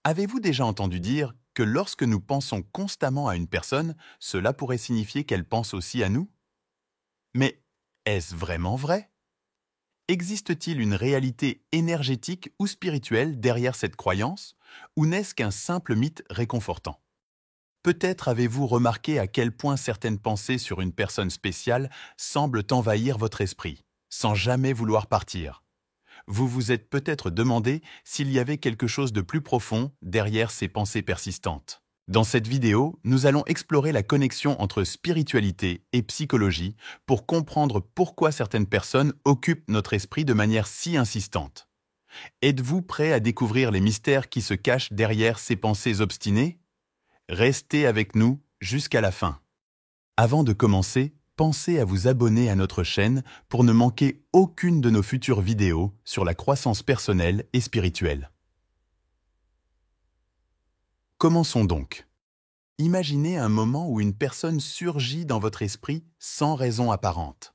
Avez-vous déjà entendu dire que lorsque nous pensons constamment à une personne, cela pourrait signifier qu'elle pense aussi à nous? Mais est-ce vraiment vrai? Existe-t-il une réalité énergétique ou spirituelle derrière cette croyance, ou n'est-ce qu'un simple mythe réconfortant? Peut-être avez-vous remarqué à quel point certaines pensées sur une personne spéciale semblent envahir votre esprit, sans jamais vouloir partir. Vous vous êtes peut-être demandé s'il y avait quelque chose de plus profond derrière ces pensées persistantes. Dans cette vidéo, nous allons explorer la connexion entre spiritualité et psychologie pour comprendre pourquoi certaines personnes occupent notre esprit de manière si insistante. Êtes-vous prêt à découvrir les mystères qui se cachent derrière ces pensées obstinées? Restez avec nous jusqu'à la fin. Avant de commencer, pensez à vous abonner à notre chaîne pour ne manquer aucune de nos futures vidéos sur la croissance personnelle et spirituelle. Commençons donc. Imaginez un moment où une personne surgit dans votre esprit sans raison apparente.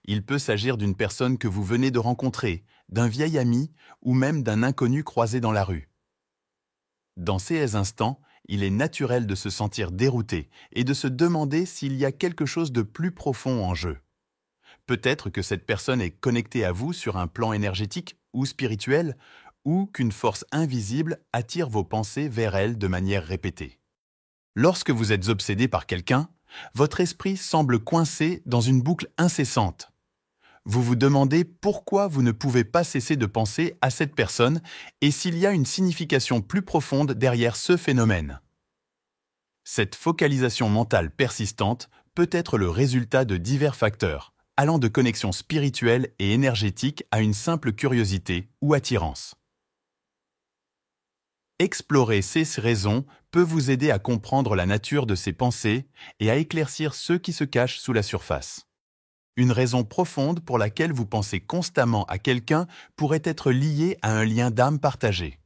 Il peut s'agir d'une personne que vous venez de rencontrer, d'un vieil ami ou même d'un inconnu croisé dans la rue. Dans ces instants, il est naturel de se sentir dérouté et de se demander s'il y a quelque chose de plus profond en jeu. Peut-être que cette personne est connectée à vous sur un plan énergétique ou spirituel, ou qu'une force invisible attire vos pensées vers elle de manière répétée. Lorsque vous êtes obsédé par quelqu'un, votre esprit semble coincé dans une boucle incessante. Vous vous demandez pourquoi vous ne pouvez pas cesser de penser à cette personne et s'il y a une signification plus profonde derrière ce phénomène. Cette focalisation mentale persistante peut être le résultat de divers facteurs, allant de connexions spirituelles et énergétiques à une simple curiosité ou attirance. Explorer ces raisons peut vous aider à comprendre la nature de ces pensées et à éclaircir ceux qui se cachent sous la surface. Une raison profonde pour laquelle vous pensez constamment à quelqu'un pourrait être liée à un lien d'âme partagé.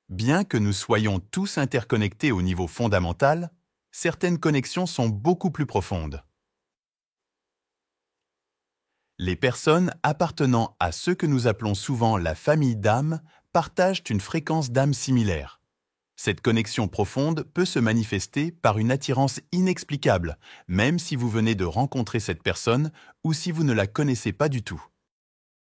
Bien que nous soyons tous interconnectés au niveau fondamental, certaines connexions sont beaucoup plus profondes. Les personnes appartenant à ce que nous appelons souvent la famille d'âme partagent une fréquence d'âme similaire. Cette connexion profonde peut se manifester par une attirance inexplicable, même si vous venez de rencontrer cette personne ou si vous ne la connaissez pas du tout.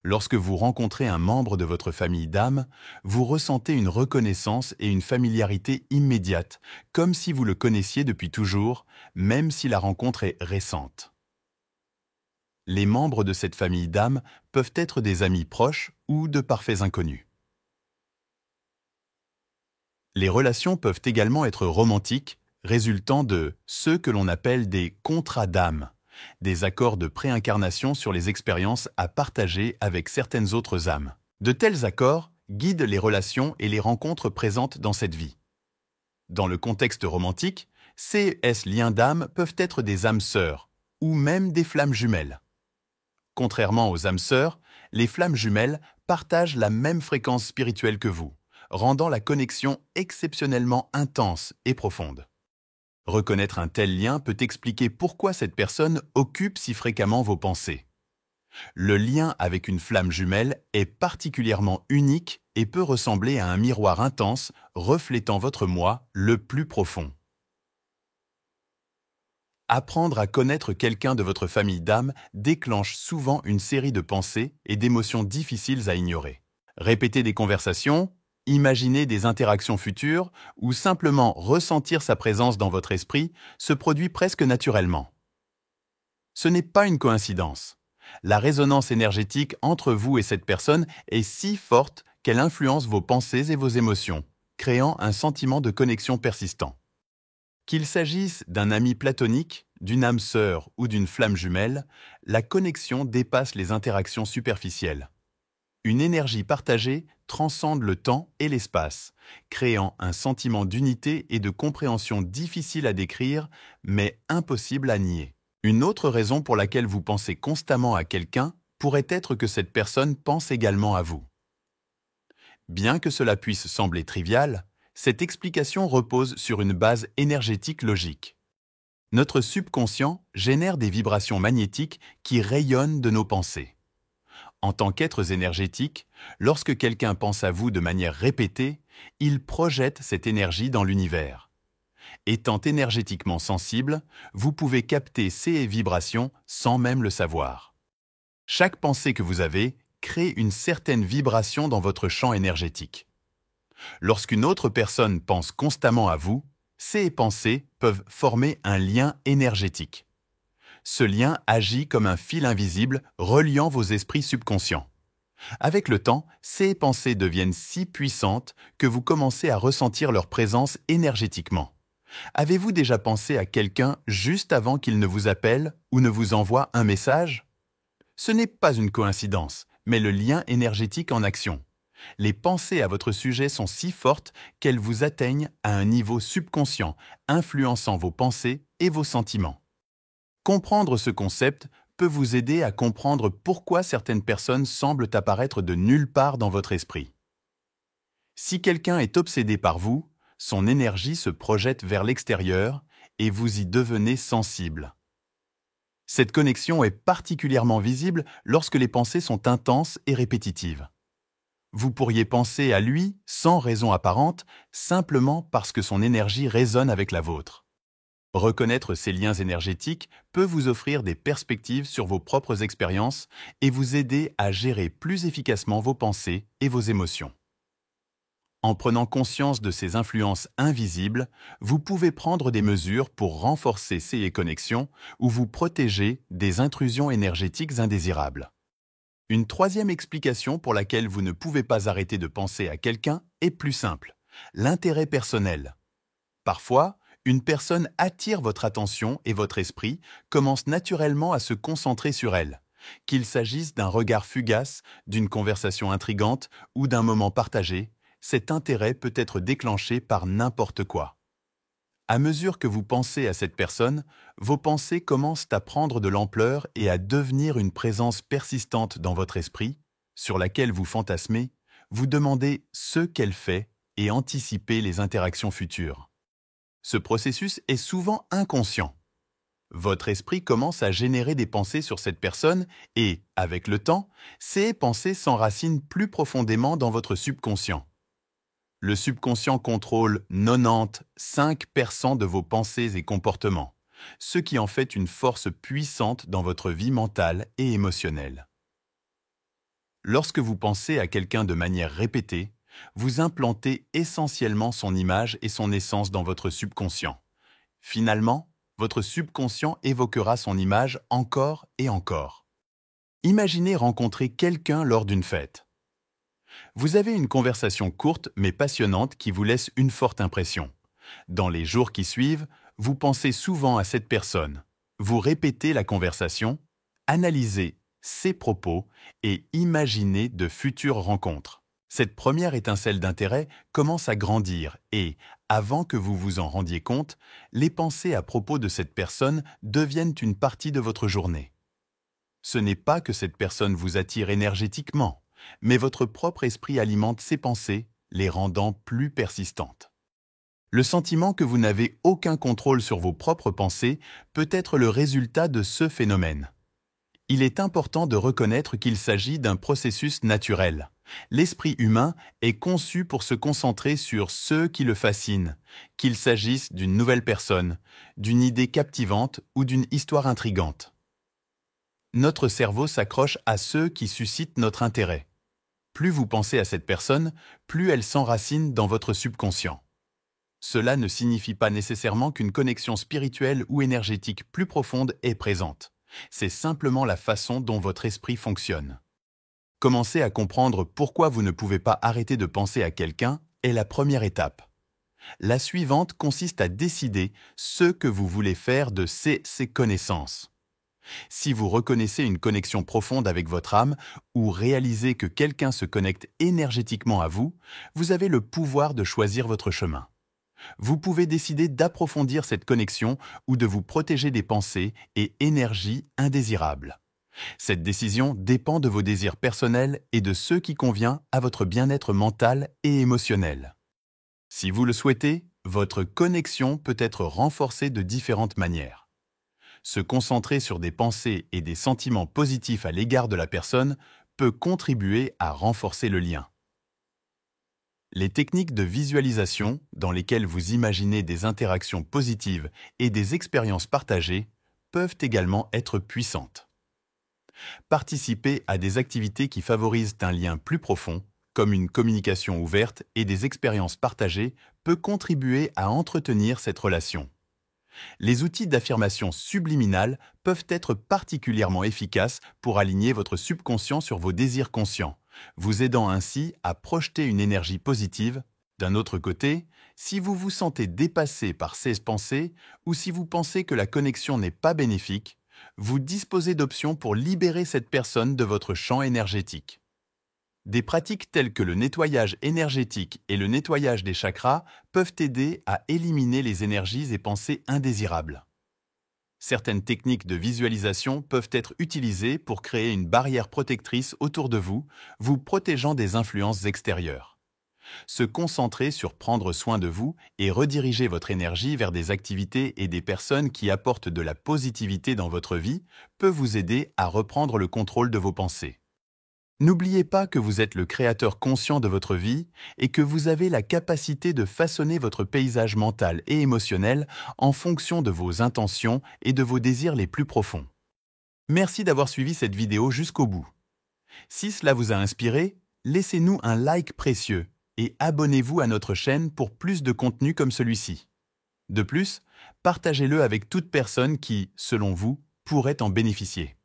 Lorsque vous rencontrez un membre de votre famille d'âme, vous ressentez une reconnaissance et une familiarité immédiate, comme si vous le connaissiez depuis toujours, même si la rencontre est récente. Les membres de cette famille d'âme peuvent être des amis proches ou de parfaits inconnus. Les relations peuvent également être romantiques, résultant de ce que l'on appelle des contrats d'âme, des accords de préincarnation sur les expériences à partager avec certaines autres âmes. De tels accords guident les relations et les rencontres présentes dans cette vie. Dans le contexte romantique, ces liens d'âme peuvent être des âmes sœurs, ou même des flammes jumelles. Contrairement aux âmes sœurs, les flammes jumelles partagent la même fréquence spirituelle que vous, rendant la connexion exceptionnellement intense et profonde. Reconnaître un tel lien peut expliquer pourquoi cette personne occupe si fréquemment vos pensées. Le lien avec une flamme jumelle est particulièrement unique et peut ressembler à un miroir intense reflétant votre moi le plus profond. Apprendre à connaître quelqu'un de votre famille d'âme déclenche souvent une série de pensées et d'émotions difficiles à ignorer. Répéter des conversations, imaginer des interactions futures ou simplement ressentir sa présence dans votre esprit se produit presque naturellement. Ce n'est pas une coïncidence. La résonance énergétique entre vous et cette personne est si forte qu'elle influence vos pensées et vos émotions, créant un sentiment de connexion persistant. Qu'il s'agisse d'un ami platonique, d'une âme sœur ou d'une flamme jumelle, la connexion dépasse les interactions superficielles. Une énergie partagée transcende le temps et l'espace, créant un sentiment d'unité et de compréhension difficile à décrire, mais impossible à nier. Une autre raison pour laquelle vous pensez constamment à quelqu'un pourrait être que cette personne pense également à vous. Bien que cela puisse sembler trivial, cette explication repose sur une base énergétique logique. Notre subconscient génère des vibrations magnétiques qui rayonnent de nos pensées. En tant qu'êtres énergétiques, lorsque quelqu'un pense à vous de manière répétée, il projette cette énergie dans l'univers. Étant énergétiquement sensible, vous pouvez capter ces vibrations sans même le savoir. Chaque pensée que vous avez crée une certaine vibration dans votre champ énergétique. Lorsqu'une autre personne pense constamment à vous, ces pensées peuvent former un lien énergétique. Ce lien agit comme un fil invisible reliant vos esprits subconscients. Avec le temps, ces pensées deviennent si puissantes que vous commencez à ressentir leur présence énergétiquement. Avez-vous déjà pensé à quelqu'un juste avant qu'il ne vous appelle ou ne vous envoie un message? Ce n'est pas une coïncidence, mais le lien énergétique en action. Les pensées à votre sujet sont si fortes qu'elles vous atteignent à un niveau subconscient, influençant vos pensées et vos sentiments. Comprendre ce concept peut vous aider à comprendre pourquoi certaines personnes semblent apparaître de nulle part dans votre esprit. Si quelqu'un est obsédé par vous, son énergie se projette vers l'extérieur et vous y devenez sensible. Cette connexion est particulièrement visible lorsque les pensées sont intenses et répétitives. Vous pourriez penser à lui sans raison apparente, simplement parce que son énergie résonne avec la vôtre. Reconnaître ces liens énergétiques peut vous offrir des perspectives sur vos propres expériences et vous aider à gérer plus efficacement vos pensées et vos émotions. En prenant conscience de ces influences invisibles, vous pouvez prendre des mesures pour renforcer ces connexions ou vous protéger des intrusions énergétiques indésirables. Une troisième explication pour laquelle vous ne pouvez pas arrêter de penser à quelqu'un est plus simple: l'intérêt personnel. Parfois, une personne attire votre attention et votre esprit commence naturellement à se concentrer sur elle, qu'il s'agisse d'un regard fugace, d'une conversation intrigante ou d'un moment partagé. Cet intérêt peut être déclenché par n'importe quoi. À mesure que vous pensez à cette personne, vos pensées commencent à prendre de l'ampleur et à devenir une présence persistante dans votre esprit, sur laquelle vous fantasmez, vous demandez ce qu'elle fait et anticipez les interactions futures. Ce processus est souvent inconscient. Votre esprit commence à générer des pensées sur cette personne et, avec le temps, ces pensées s'enracinent plus profondément dans votre subconscient. Le subconscient contrôle 95% de vos pensées et comportements, ce qui en fait une force puissante dans votre vie mentale et émotionnelle. Lorsque vous pensez à quelqu'un de manière répétée, vous implantez essentiellement son image et son essence dans votre subconscient. Finalement, votre subconscient évoquera son image encore et encore. Imaginez rencontrer quelqu'un lors d'une fête. Vous avez une conversation courte mais passionnante qui vous laisse une forte impression. Dans les jours qui suivent, vous pensez souvent à cette personne. Vous répétez la conversation, analysez ses propos et imaginez de futures rencontres. Cette première étincelle d'intérêt commence à grandir et, avant que vous vous en rendiez compte, les pensées à propos de cette personne deviennent une partie de votre journée. Ce n'est pas que cette personne vous attire énergétiquement, mais votre propre esprit alimente ces pensées, les rendant plus persistantes. Le sentiment que vous n'avez aucun contrôle sur vos propres pensées peut être le résultat de ce phénomène. Il est important de reconnaître qu'il s'agit d'un processus naturel. L'esprit humain est conçu pour se concentrer sur ce qui le fascine, qu'il s'agisse d'une nouvelle personne, d'une idée captivante ou d'une histoire intrigante. Notre cerveau s'accroche à ceux qui suscitent notre intérêt. Plus vous pensez à cette personne, plus elle s'enracine dans votre subconscient. Cela ne signifie pas nécessairement qu'une connexion spirituelle ou énergétique plus profonde est présente. C'est simplement la façon dont votre esprit fonctionne. Commencer à comprendre pourquoi vous ne pouvez pas arrêter de penser à quelqu'un est la première étape. La suivante consiste à décider ce que vous voulez faire de ces connaissances. Si vous reconnaissez une connexion profonde avec votre âme ou réalisez que quelqu'un se connecte énergétiquement à vous, vous avez le pouvoir de choisir votre chemin. Vous pouvez décider d'approfondir cette connexion ou de vous protéger des pensées et énergies indésirables. Cette décision dépend de vos désirs personnels et de ce qui convient à votre bien-être mental et émotionnel. Si vous le souhaitez, votre connexion peut être renforcée de différentes manières. Se concentrer sur des pensées et des sentiments positifs à l'égard de la personne peut contribuer à renforcer le lien. Les techniques de visualisation, dans lesquelles vous imaginez des interactions positives et des expériences partagées, peuvent également être puissantes. Participer à des activités qui favorisent un lien plus profond, comme une communication ouverte et des expériences partagées, peut contribuer à entretenir cette relation. Les outils d'affirmation subliminale peuvent être particulièrement efficaces pour aligner votre subconscient sur vos désirs conscients, vous aidant ainsi à projeter une énergie positive. D'un autre côté, si vous vous sentez dépassé par ces pensées ou si vous pensez que la connexion n'est pas bénéfique, vous disposez d'options pour libérer cette personne de votre champ énergétique. Des pratiques telles que le nettoyage énergétique et le nettoyage des chakras peuvent aider à éliminer les énergies et pensées indésirables. Certaines techniques de visualisation peuvent être utilisées pour créer une barrière protectrice autour de vous, vous protégeant des influences extérieures. Se concentrer sur prendre soin de vous et rediriger votre énergie vers des activités et des personnes qui apportent de la positivité dans votre vie peut vous aider à reprendre le contrôle de vos pensées. N'oubliez pas que vous êtes le créateur conscient de votre vie et que vous avez la capacité de façonner votre paysage mental et émotionnel en fonction de vos intentions et de vos désirs les plus profonds. Merci d'avoir suivi cette vidéo jusqu'au bout. Si cela vous a inspiré, laissez-nous un like précieux et abonnez-vous à notre chaîne pour plus de contenu comme celui-ci. De plus, partagez-le avec toute personne qui, selon vous, pourrait en bénéficier.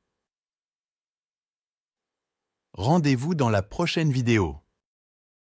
Rendez-vous dans la prochaine vidéo.